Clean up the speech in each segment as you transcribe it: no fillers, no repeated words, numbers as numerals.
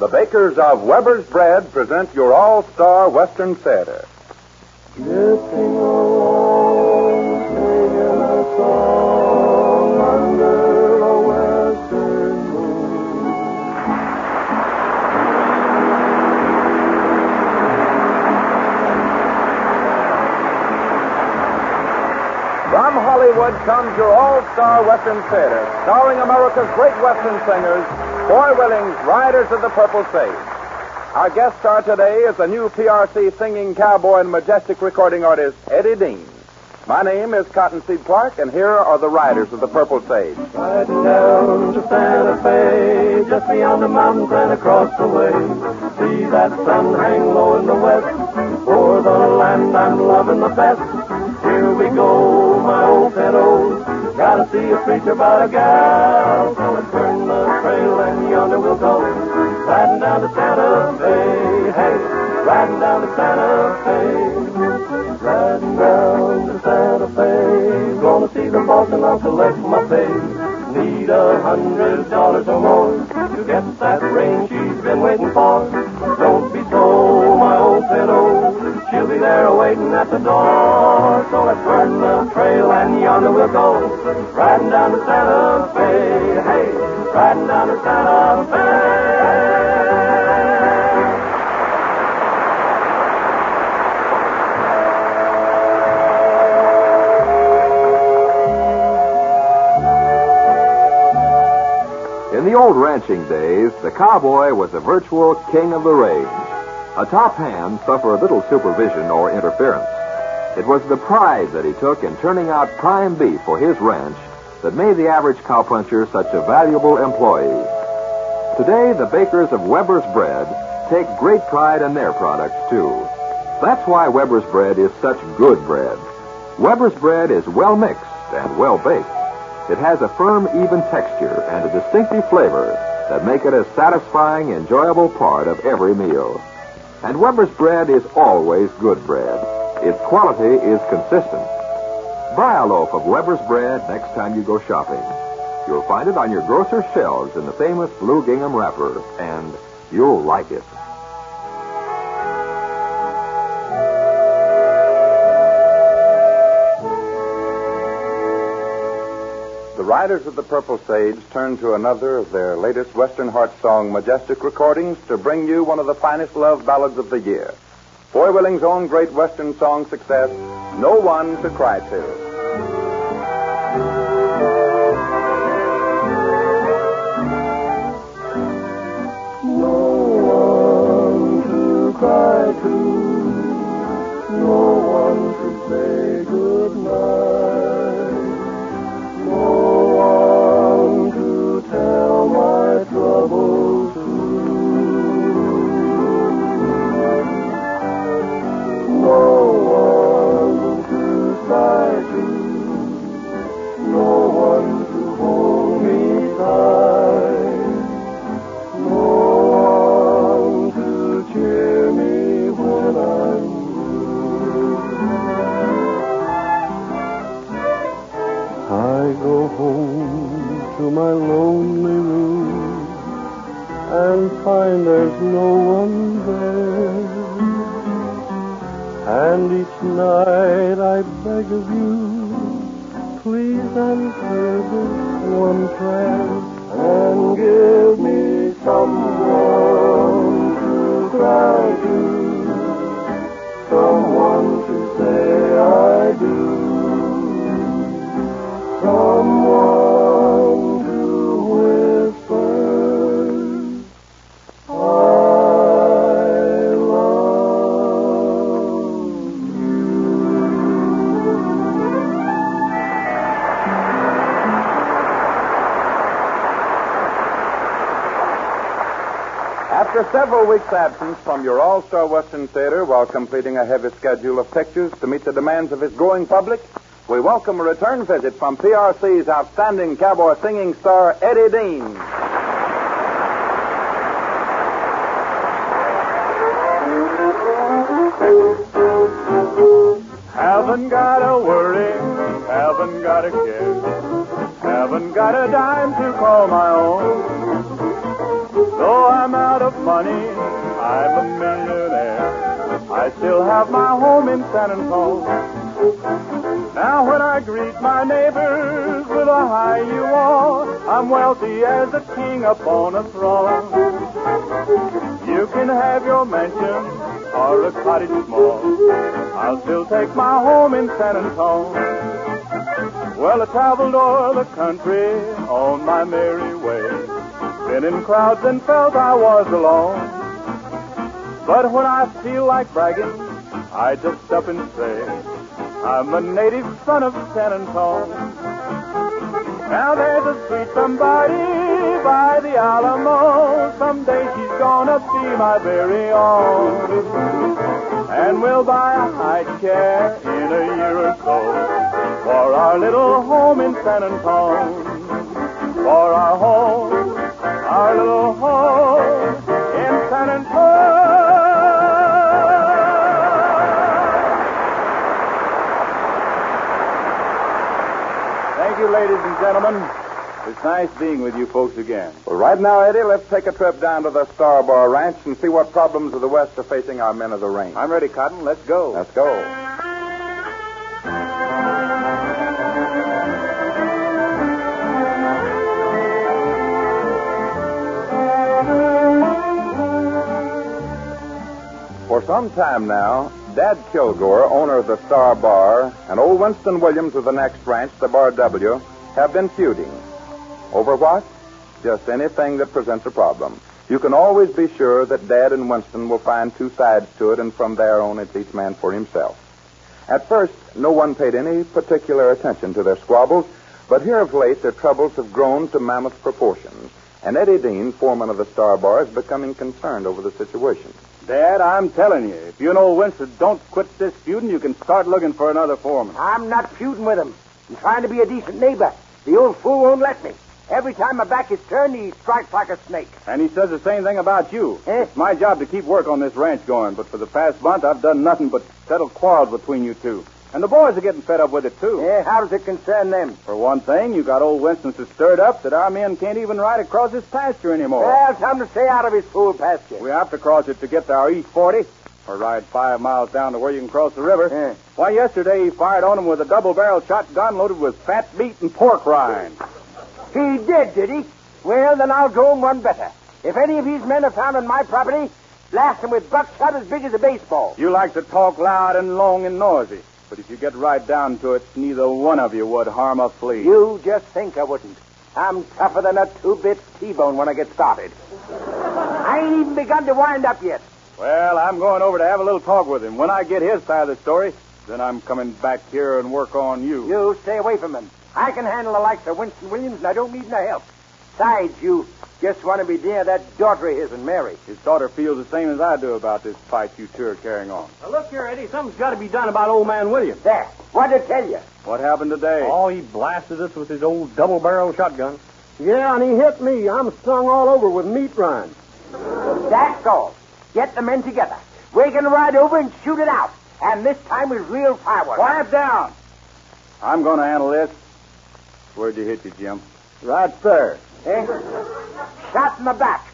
The bakers of Weber's Bread present your all-star Western Theater. Drifting along, singing a song under a western moon. From Hollywood comes your all-star Western Theater, starring America's great Western singers, Foy Willing's Riders of the Purple Sage. Our guest star today is the new PRC singing cowboy and majestic recording artist, Eddie Dean. My name is Cottonseed Clark, and here are the Riders of the Purple Sage. Riding down to Santa Fe, just beyond the mountains and across the way. See that sun hang low in the west, for the land I'm loving the best. Here we go, my old pedo. Gotta see a preacher about a gal. So let's turn the trail and yonder we'll go. Riding down to Santa Fe, hey, riding down to Santa Fe. Riding down to Santa Fe, gonna see the boss and I'll collect my pay. Need $100 or more to get that ring she's been waiting for. Don't be slow, my old pedo. She'll be there waiting at the door. So let's burn the trail and yonder we'll go. Riding down to Santa Fe, hey, riding down to Santa Fe. In the old ranching days, the cowboy was a virtual king of the range. A top hand suffered little supervision or interference. It was the pride that he took in turning out prime beef for his ranch that made the average cowpuncher such a valuable employee. Today, the bakers of Weber's Bread take great pride in their products, too. That's why Weber's Bread is such good bread. Weber's Bread is well mixed and well baked. It has a firm, even texture and a distinctive flavor that make it a satisfying, enjoyable part of every meal. And Weber's Bread is always good bread. Its quality is consistent. Buy a loaf of Weber's Bread next time you go shopping. You'll find it on your grocer's shelves in the famous blue gingham wrapper, and you'll like it. The Riders of the Purple Sage turn to another of their latest Western heart song, majestic recordings, to bring you one of the finest love ballads of the year. Foy Willing's own great Western song success, No One to Cry To. No one to cry to, no one to say good night, no one to tell my troubles to, no one to cry to, no one to hold me tight, no one to cheer me when I'm blue. I go home to my lonely room and find there's no one there. And each night I beg of you, please answer this one prayer and give me someone to cry to, someone to say I do, someone to whisper I love you. After several weeks' absence from your all-star Western Theater while completing a heavy schedule of pictures to meet the demands of his growing public, we welcome a return visit from PRC's outstanding cowboy singing star, Eddie Dean. Haven't got a worry, haven't got a care, haven't got a dime to call my own. Though I'm out of money, I'm a millionaire. I still have my home in San Antonio. Now when I greet my neighbors with a hi you all, I'm wealthy as a king upon a throne. You can have your mansion or a cottage small, I'll still take my home in San Antonio. Well, I traveled o'er the country on my merry way, been in crowds and felt I was alone. But when I feel like bragging, I just stop and say, I'm a native son of San Antonio. Now there's a sweet somebody by the Alamo. Someday she's gonna be my very own. And we'll buy a high chair in a year or so for our little home in San Antonio. For our little home in San Antonio. Thank you, ladies and gentlemen. It's nice being with you folks again. Well, right now, Eddie, let's take a trip down to the Star Bar Ranch and see what problems of the West are facing our men of the range. I'm ready, Cotton. Let's go. Let's go. For some time now, Dad Kilgore, owner of the Star Bar, and old Winston Williams of the next ranch, the Bar W, have been feuding. Over what? Just anything that presents a problem. You can always be sure that Dad and Winston will find two sides to it, and from there on, it's each man for himself. At first, no one paid any particular attention to their squabbles, but here of late, their troubles have grown to mammoth proportions, and Eddie Dean, foreman of the Star Bar, is becoming concerned over the situation. Dad, I'm telling you, if you and old Winston don't quit this feuding, you can start looking for another foreman. I'm not feuding with him. I'm trying to be a decent neighbor. The old fool won't let me. Every time my back is turned, he strikes like a snake. And he says the same thing about you. Eh? It's my job to keep work on this ranch going, but for the past month, I've done nothing but settle quarrels between you two. And the boys are getting fed up with it, too. Yeah, how does it concern them? For one thing, you got old Winston so stirred up that our men can't even ride across his pasture anymore. Well, tell him to stay out of his fool pasture. We have to cross it to get to our East 40, or ride 5 miles down to where you can cross the river. Yeah. Why, yesterday he fired on him with a double-barrel shotgun loaded with fat meat and pork rind. He did he? Well, then I'll go him one better. If any of these men are found on my property, blast them with buckshot as big as a baseball. You like to talk loud and long and noisy, but if you get right down to it, neither one of you would harm a flea. You just think I wouldn't. I'm tougher than a 2-bit T-bone when I get started. I ain't even begun to wind up yet. Well, I'm going over to have a little talk with him. When I get his side of the story, then I'm coming back here and work on you. You stay away from him. I can handle the likes of Winston Williams, and I don't need no help. Besides, you just want to be near that daughter of his and Mary. His daughter feels the same as I do about this fight you two are carrying on. Now, look here, Eddie. Something's got to be done about old man Williams. There. What'd I tell you? What happened today? Oh, he blasted us with his old double-barrel shotgun. Yeah, and he hit me. I'm strung all over with meat rinds. That's all. Get the men together. We're going to ride over and shoot it out. And this time with real fireworks. Quiet down. I'm going to handle this. Where'd you hit you, Jim? Right there. Eh? Shot in the back.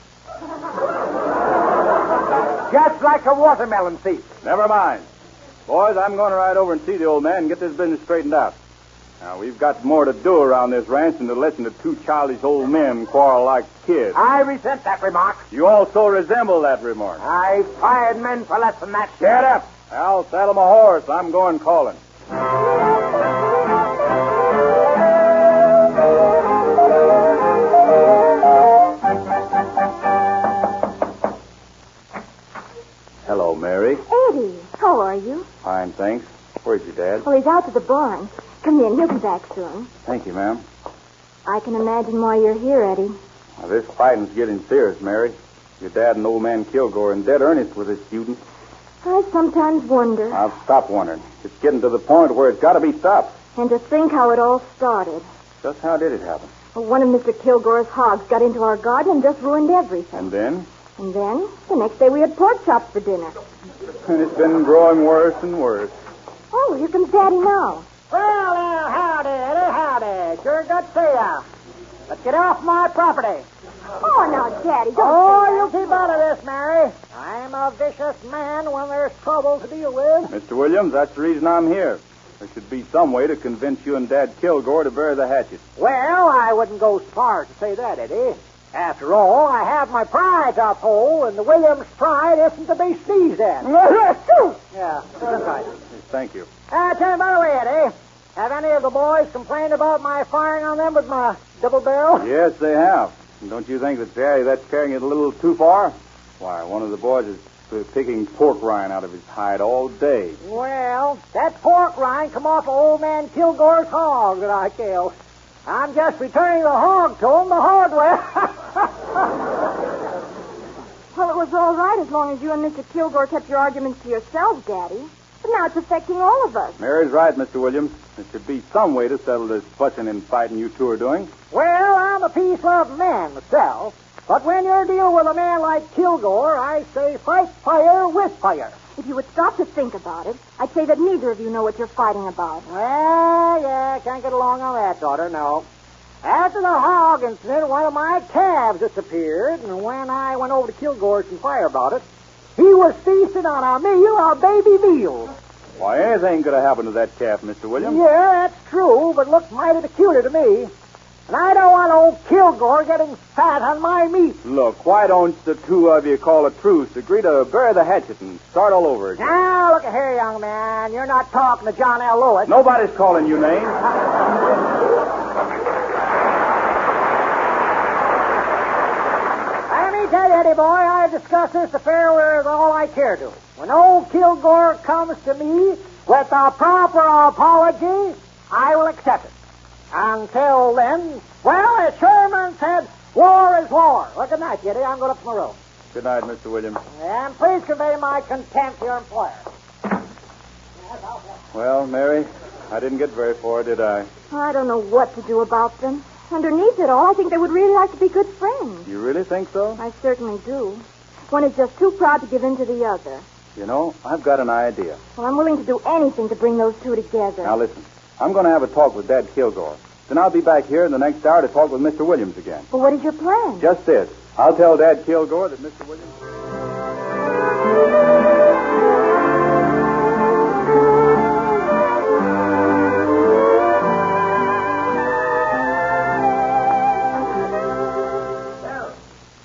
Just like a watermelon thief. Never mind. Boys, I'm going to ride over and see the old man and get this business straightened out. Now, we've got more to do around this ranch than to listen to two childish old men quarrel like kids. I resent that remark. You also resemble that remark. I fired men for less than that. Get up. I'll saddle my horse. I'm going calling. Hello, Mary. Eddie, how are you? Fine, thanks. Where's your dad? Well, he's out to the barn. Come in, he'll be back soon. Thank you, ma'am. I can imagine why you're here, Eddie. Now, this fighting's getting serious, Mary. Your dad and old man Kilgore are in dead earnest with this feuding. I sometimes wonder. I'll stop wondering. It's getting to the point where it's got to be stopped. And to think how it all started. Just how did it happen? Well, one of Mr. Kilgore's hogs got into our garden and just ruined everything. And then? And then, the next day we had pork chops for dinner. And it's been growing worse and worse. Oh, here comes Daddy now. Well, howdy, Eddie, howdy. Sure good to see ya. But get off my property. Oh, now, Daddy, don't Oh, say you that. keep out of this, Mary. I'm a vicious man when there's trouble to deal with. Mr. Williams, that's the reason I'm here. There should be some way to convince you and Dad Kilgore to bury the hatchet. Well, I wouldn't go so far as to say that, Eddie. After all, I have my pride to uphold, and the Williams' pride isn't to be sneezed at. Yeah, that's right. Thank you. Tell me, by the way, Eddie, have any of the boys complained about my firing on them with my double barrel? Yes, they have. And don't you think that's carrying it a little too far? Why, one of the boys is picking pork rind out of his hide all day. Well, that pork rind come off of old man Kilgore's hog that I killed. I'm just returning the hog to him the hard way. Well, it was all right as long as you and Mr. Kilgore kept your arguments to yourselves, Daddy. But now it's affecting all of us. Mary's right, Mr. Williams. There should be some way to settle this fussing and fighting you two are doing. Well, I'm a peace-loving man myself. But when you're dealing with a man like Kilgore, I say fight fire with fire. If you would stop to think about it, I'd say that neither of you know what you're fighting about. Well, yeah, can't get along on that, daughter, no. After the hog incident, one of my calves disappeared, and when I went over to Kilgore's and fire about it, he was feasting on a meal of baby veal. Why, anything could have happened to that calf, Mr. Williams. Yeah, that's true, but it looks mighty peculiar to me. And I don't want old Kilgore getting fat on my meat. Look, why don't the two of you call a truce, agree to bury the hatchet, and start all over again? Now, look here, young man. You're not talking to John L. Lewis. Nobody's calling you names. Let me tell you, Eddie boy, I've discussed this affair with all I care to. When old Kilgore comes to me with a proper apology, I will accept it. Until then, well, as Sherman said, war is war. Well, good night, Eddie. I'm going up to my room. Good night, Mr. Williams. And please convey my contempt to your employer. Well, Mary, I didn't get very far, did I? I don't know what to do about them. Underneath it all, I think they would really like to be good friends. You really think so? I certainly do. One is just too proud to give in to the other. You know, I've got an idea. Well, I'm willing to do anything to bring those two together. Now, listen. I'm going to have a talk with Dad Kilgore. Then I'll be back here in the next hour to talk with Mr. Williams again. But what is your plan? Just this. I'll tell Dad Kilgore that Mr. Williams...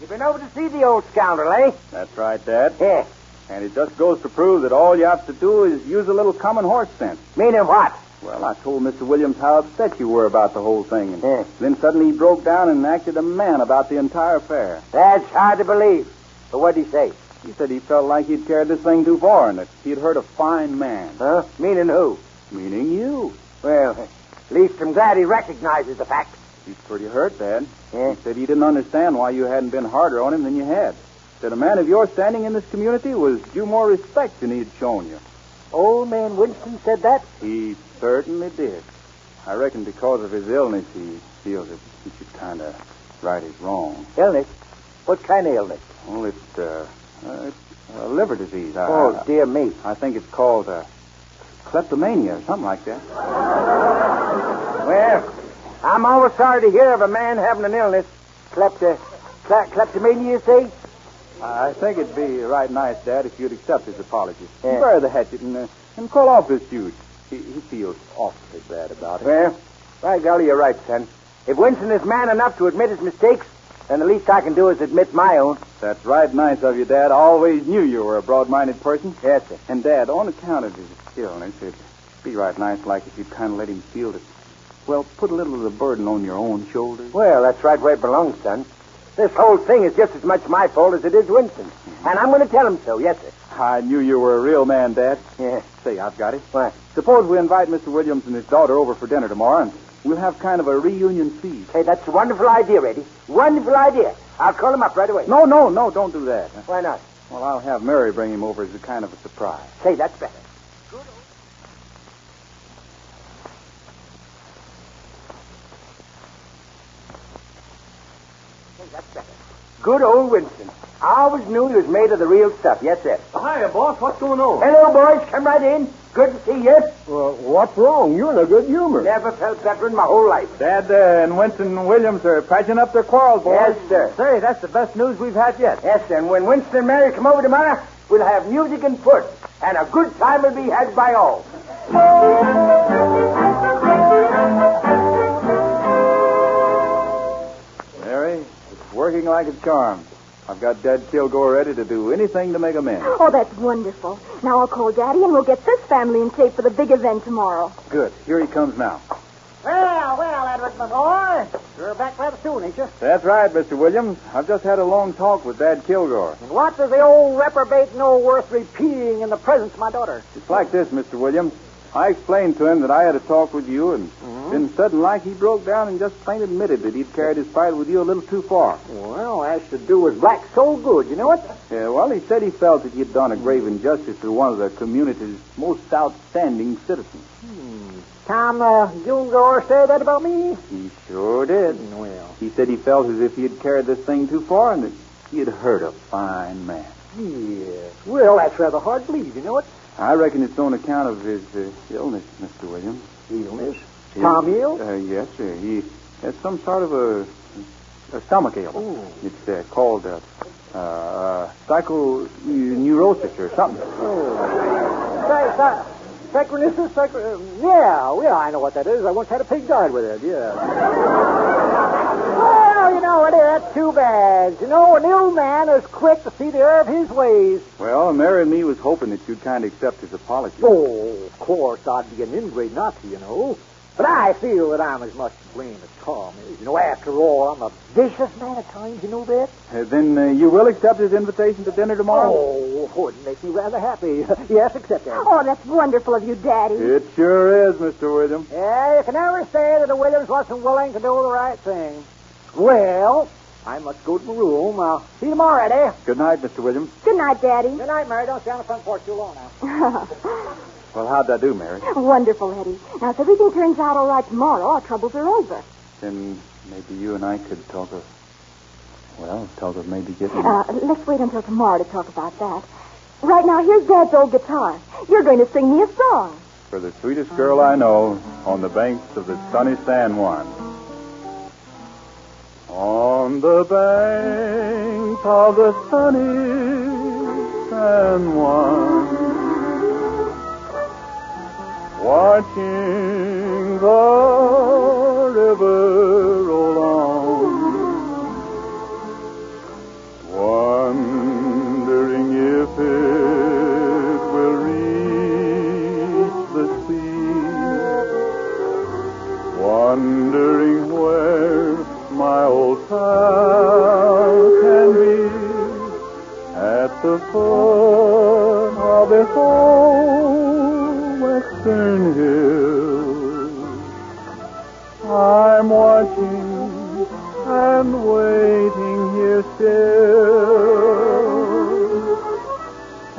You've been over to see the old scoundrel, eh? That's right, Dad. Yeah. And it just goes to prove that all you have to do is use a little common horse sense. Meaning what? Well, I told Mr. Williams how upset you were about the whole thing. And Yeah. then suddenly he broke down and acted a man about the entire affair. That's hard to believe. But what'd he say? He said he felt like he'd carried this thing too far and that he'd hurt a fine man. Huh? Meaning who? Meaning you. Well, at least I'm glad he recognizes the fact. He's pretty hurt, Dad. Yeah? He said he didn't understand why you hadn't been harder on him than you had. Said a man of your standing in this community was due more respect than he'd shown you. Old man Winston said that? He certainly did. I reckon because of his illness, he feels that he should kind of right his wrong. Illness? What kind of illness? Well, it's a liver disease. Oh, dear me. I think it's called kleptomania or something like that. Well, I'm always sorry to hear of a man having an illness. Kleptomania, you say? I think it'd be right nice, Dad, if you'd accept his apology. Yeah. Bury the hatchet and call off this feud. He feels awfully bad about it. Well, by golly, you're right, son. If Winston is man enough to admit his mistakes, then the least I can do is admit my own. That's right nice of you, Dad. I always knew you were a broad-minded person. Yes, sir. And, Dad, on account of his illness, it'd be right nice like if you'd kind of let him feel that, well, put a little of the burden on your own shoulders. Well, that's right where it belongs, son. This whole thing is just as much my fault as it is Winston's. And I'm going to tell him so, yes, sir. I knew you were a real man, Dad. Yeah. Say, I've got it. What? Suppose we invite Mr. Williams and his daughter over for dinner tomorrow, and we'll have kind of a reunion feast. Hey, that's a wonderful idea, Eddie. Wonderful idea. I'll call him up right away. No, don't do that. Why not? Well, I'll have Mary bring him over as a kind of a surprise. Say, that's better. Say, that's better. Good old Winston. I always knew he was made of the real stuff. Yes, sir. Hiya, boss. What's going on? Hello, boys. Come right in. Good to see you. Well, what's wrong? You're in a good humor. Never felt better in my whole life. Dad and Winston Williams are patching up their quarrel, boys. Yes, sir. Say, that's the best news we've had yet. Yes, sir. And when Winston and Mary come over tomorrow, we'll have music and foot, and a good time will be had by all. Mary, it's working like a charm. I've got Dad Kilgore ready to do anything to make amends. Oh, that's wonderful. Now I'll call Daddy and we'll get this family in shape for the big event tomorrow. Good. Here he comes now. Well, Edward, my boy. You're back rather soon, ain't you? That's right, Mr. Williams. I've just had a long talk with Dad Kilgore. And what does the old reprobate know worth repeating in the presence of my daughter? It's like this, Mr. Williams. I explained to him that I had a talk with you, and then sudden like he broke down and just plain admitted that he'd carried his fight with you a little too far. Well, as to do with black so good, you know it? Yeah, well, he said he felt that you'd done a grave injustice to one of the community's most outstanding citizens. Tom Gilgore said that about me? He sure did. Well. He said he felt as if he had carried this thing too far and that he had hurt a fine man. Yes. Well, that's rather hard to believe, you know it? I reckon it's on account of his illness, Mr. Williams. Illness? Tom ill? Yes, sir. He has some sort of a stomach ailment. Oh. It's called psychoneurosis or something. Psychronesis? Yeah, I know what that is. I once had a pig died with it, yeah. Well, you know, that's too bad. You know, an ill man is quick to see the error of his ways. Well, Mary and me was hoping that you'd kind of accept his apology. Oh, of course, I'd be an ingrate not to, you know. But I feel that I'm as much to blame as Tom is. You know, after all, I'm a vicious man at times, you know that? Then you will accept his invitation to dinner tomorrow? Oh, it'd make me rather happy. Yes, accept that. Oh, that's wonderful of you, Daddy. It sure is, Mr. Williams. Yeah, you can never say that the Williams wasn't willing to do the right thing. Well, I must go to my room. I'll see you tomorrow, Eddie. Good night, Mr. Williams. Good night, Daddy. Good night, Mary. Don't stay on the front porch too long now. Well, how'd I do, Mary? Wonderful, Eddie. Now, if everything turns out all right tomorrow, our troubles are over. Then maybe you and I could talk of maybe getting... Let's wait until tomorrow to talk about that. Right now, here's Dad's old guitar. You're going to sing me a song. For the sweetest girl I know, on the banks of the sunny San Juan. On the banks of the sunny San Juan, watching the river roll on, wondering if it will reach the sea, wondering where my old town can be, at the foot of this old western hill. I'm watching and waiting here still.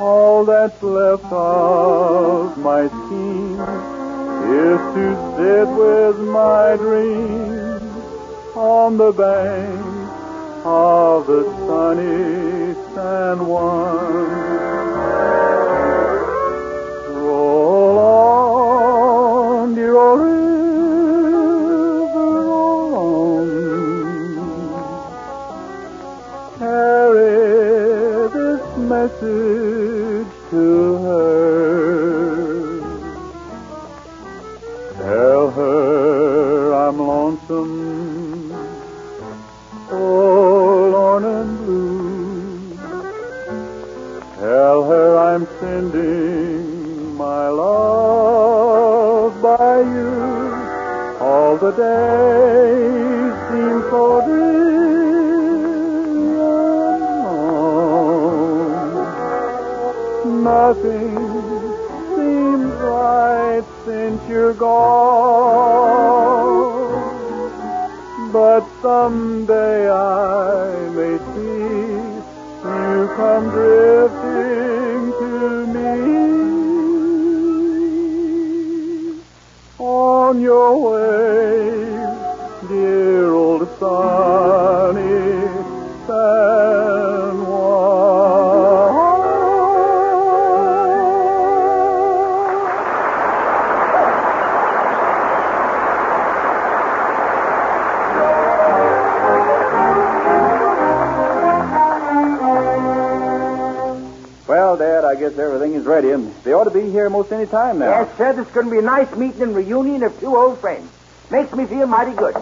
All that's left of my scheme is to sit with my dreams on the bank of the sunny San Juan. Roll on, dear old river, roll on. Carry this message to her. Tell her I'm lonesome, forlorn and blue. Tell her I'm sending my love by you. All the days seem so dreary and long. Nothing seems right since you're gone. But someday I may see you come drifting to me on your way, dear old sunny San Juan. Yes, everything is ready, and they ought to be here most any time now. Yes, sir. This is going to be a nice meeting and reunion of two old friends. Makes me feel mighty good.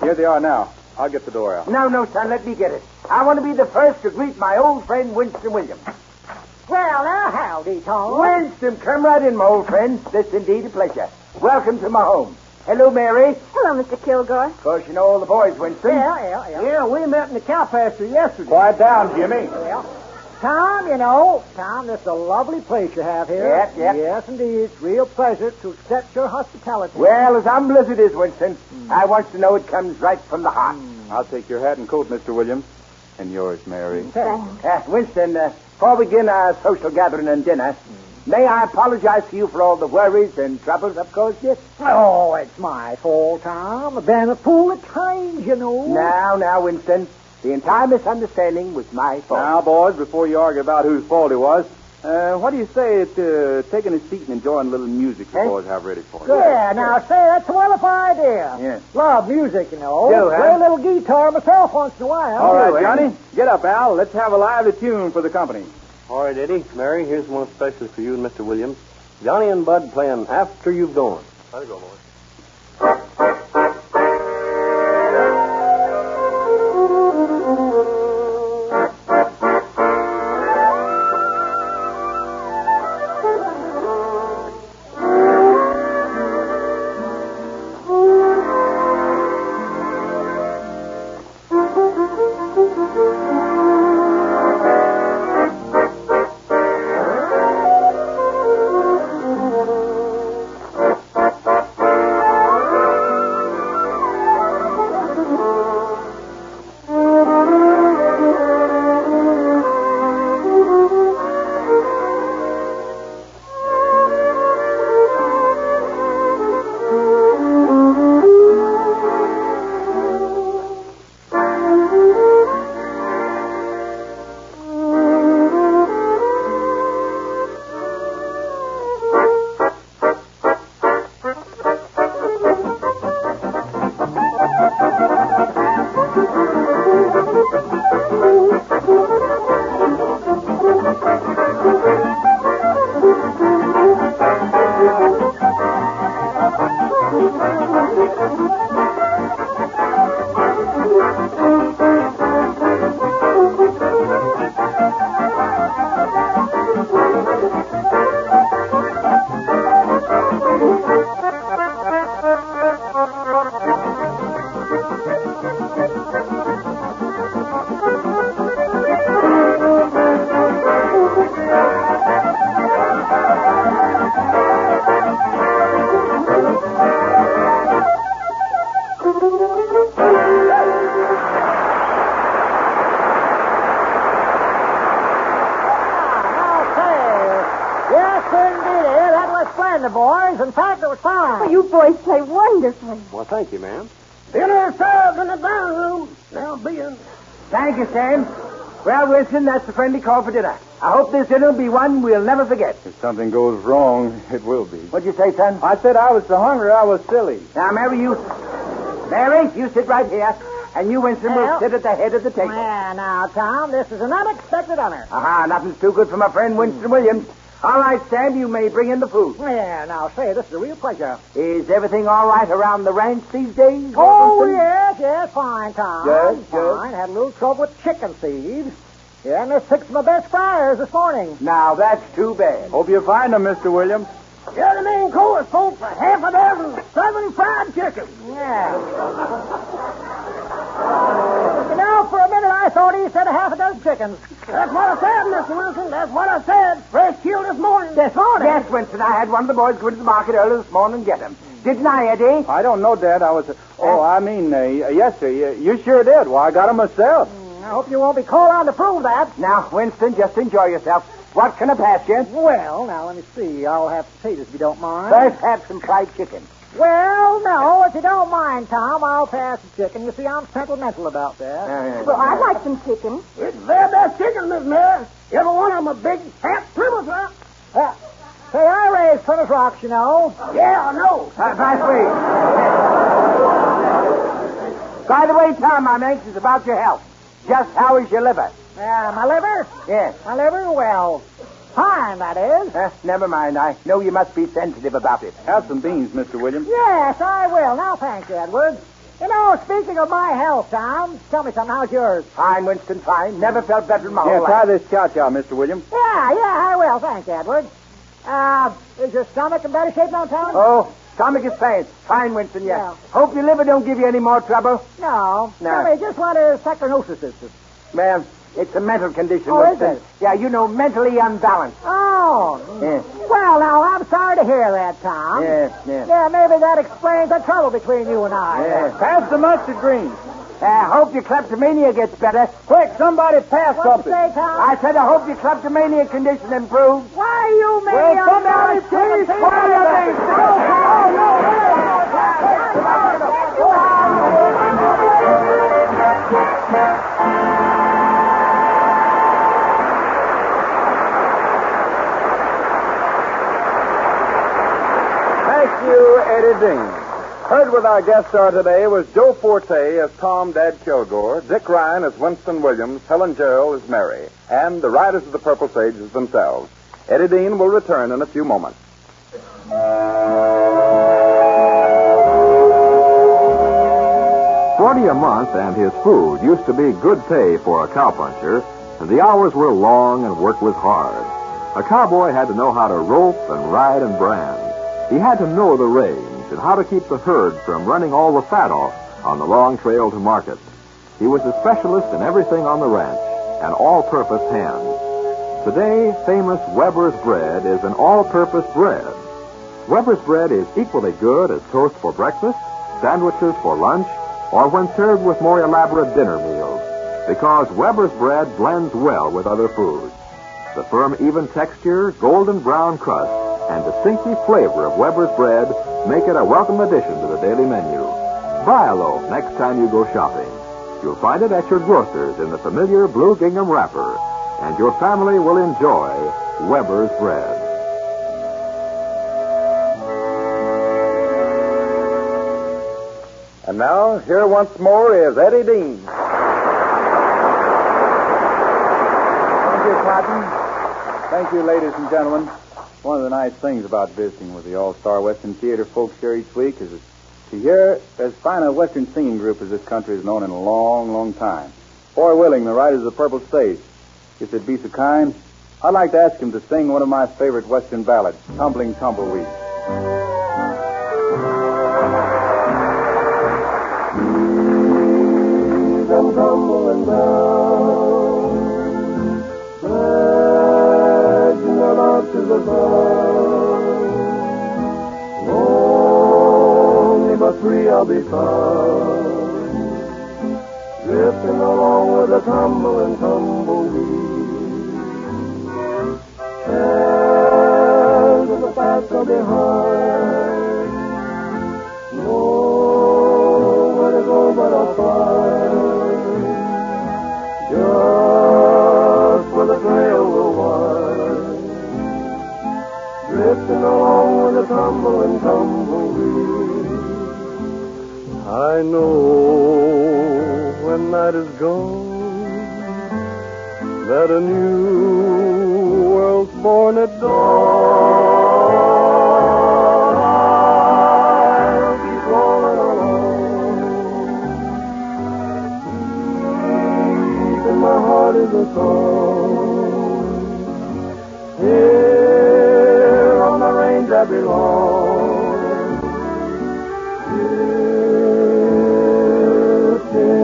Here they are now. I'll get the door out. No, son, let me get it. I want to be the first to greet my old friend, Winston Williams. Well, now, howdy, Tom. Winston, come right in, my old friend. This indeed a pleasure. Welcome to my home. Hello, Mary. Hello, Mr. Kilgore. Of course, you know all the boys, Winston. Yeah, we met in the cow pasture yesterday. Quiet down, Jimmy. Yeah. Tom, this is a lovely place you have here. Yep. Yes, indeed. It's real pleasure to accept your hospitality. Well, as humble as it is, Winston, I want to know it comes right from the heart. I'll take your hat and coat, Mr. Williams. And yours, Mary. Thanks. Winston, before we begin our social gathering and dinner, may I apologize to you for all the worries and troubles I've caused you? Oh, it's my fault, Tom. I've been a fool at times, you know. Now, Winston, the entire misunderstanding was my fault. Now, boys, before you argue about whose fault it was, what do you say to taking a seat and enjoying a little music the boys have ready for you? Yeah, now, say, that's a wonderful idea. Yeah. Love music, you know. Do, huh? Play a little guitar myself once in a while. All right, Johnny, get up, Al. Let's have a lively tune for the company. All right, Eddie. Mary, here's one especially for you and Mr. Williams. Johnny and Bud playing After You've Gone. How'd it go, boys? The boys. In fact, it was fine. Oh, you boys play wonderfully. Well, thank you, ma'am. Dinner served in the dining room. Now being. Thank you, Sam. Well, Winston, that's the friendly call for dinner. I hope this dinner will be one we'll never forget. If something goes wrong, it will be. What'd you say, son? I said I was so hungry I was silly. Now, Mary, you sit right here, and you, Winston, will sit at the head of the table. Yeah, now, Tom, this is an unexpected honor. Aha, nothing's too good for my friend Winston Williams. All right, Sam, you may bring in the food. Yeah, now, say, this is a real pleasure. Is everything all right around the ranch these days? Oh, Winston? yes, fine, Tom. Good. Fine. Had a little trouble with chicken seeds. Yeah, and there's 6 of my best fryers this morning. Now, that's too bad. Hope you find them, Mr. Williams. Yeah, the main course, folks, for half a dozen southern fried chicken. Yeah. You know, for a minute I thought he said a half a dozen chickens. That's what I said, Mr. Wilson. That's what I said. Fresh killed this morning. This morning? Yes, Winston. I had one of the boys go into the market early this morning and get them. Didn't I, Eddie? I don't know, Dad. Yes, sir. You sure did. Well, I got them myself. I hope you won't be called on to prove that. Now, Winston, just enjoy yourself. What can I pass you? Well, now, let me see. I'll have potatoes if you don't mind. First, have some fried chicken. Well, no, if you don't mind, Tom, I'll pass the chicken. You see, I'm sentimental about that. Well, I'd like some chicken. It's their best chicken, Miss Mary. Every one of them a big, fat Plymouth Rock. Say, I raised Plymouth Rocks, you know. Yeah, I know. By the way, Tom, I'm anxious about your health. Just how is your liver? My liver? Yes. My liver? Well, Fine, that is. Never mind. I know you must be sensitive about it. Have some beans, Mr. Williams. Yes, I will. Now, thank you, Edward. You know, speaking of my health, Tom, tell me something. How's yours? Fine, Winston, fine. Never felt better in my whole Try life. this chow-chow, Mr. Williams. Yeah, I will. Thanks, Edward. Is your stomach in better shape now, Tom? Oh, stomach is fine. Fine, Winston, yes. Yeah. Hope your liver don't give you any more trouble. No. No. Tell me, just what a saccharinosis is. Well, it's a mental condition, Oh, is Winston. it? Yeah, mentally unbalanced. Oh. Yeah. Well, now, I'm sorry to hear that, Tom. Yeah. Yeah, maybe that explains the trouble between you and I. Yeah. Pass the mustard greens. Hope your kleptomania gets better. Quick, somebody pass What you something. say, Tom? I said I hope your kleptomania condition improves. Why, you may Will somebody please quiet Thank you, Eddie Dean. Heard with our guest star today was Joe Forte as Tom Dad Kilgore, Dick Ryan as Winston Williams, Helen Gerald as Mary, and the Riders of the Purple Sage as themselves. Eddie Dean will return in a few moments. $40 a month and his food used to be good pay for a cowpuncher, and the hours were long and work was hard. A cowboy had to know how to rope and ride and brand. He had to know the range and how to keep the herd from running all the fat off on the long trail to market. He was a specialist in everything on the ranch, an all-purpose hand. Today, famous Weber's bread is an all-purpose bread. Weber's bread is equally good as toast for breakfast, sandwiches for lunch, or when served with more elaborate dinner meals, because Weber's bread blends well with other foods. The firm, even texture, golden brown crust, and distinctive flavor of Weber's bread make it a welcome addition to the daily menu. Buy a loaf next time you go shopping. You'll find it at your grocer's in the familiar blue gingham wrapper, and your family will enjoy Weber's bread. And now, here once more is Eddie Dean. Thank you, Cotton. Thank you, ladies and gentlemen. One of the nice things about visiting with the All-Star Western Theater folks here each week is to hear as fine a Western singing group as this country has known in a long, long time. Foy Willing, the Riders of the Purple Sage. If they'd be so kind, I'd like to ask him to sing one of my favorite Western ballads, Tumbling Tumbleweed. Come tumbling down, dragging them out to the ground. Only but free I'll be found, drifting along with a tumbling tumbleweed. Cares of the past are behind, nowhere to go but a find. Just where the trail will wind, drifting along with a tumbling tumbleweed. I know when night is gone that a new world's born at dawn. I'll keep rolling along, in my heart is a song. Here on the range I belong, drifting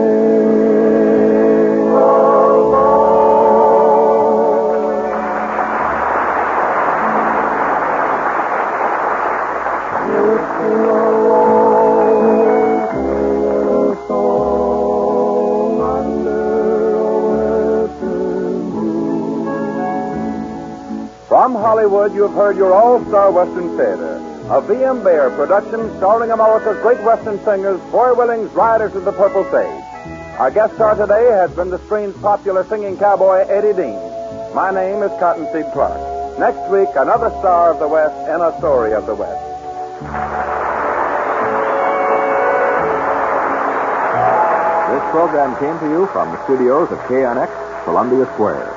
along. Drifting along, singing a song under a western moon. From Hollywood, you've heard your all-star Western Theater, a V.M. Bear production starring America's great Western singers, Foy Willing's Riders of the Purple Sage. Our guest star today has been the screen's popular singing cowboy, Eddie Dean. My name is Cottonseed Clark. Next week, another star of the West and a story of the West. This program came to you from the studios of KNX, Columbia Square.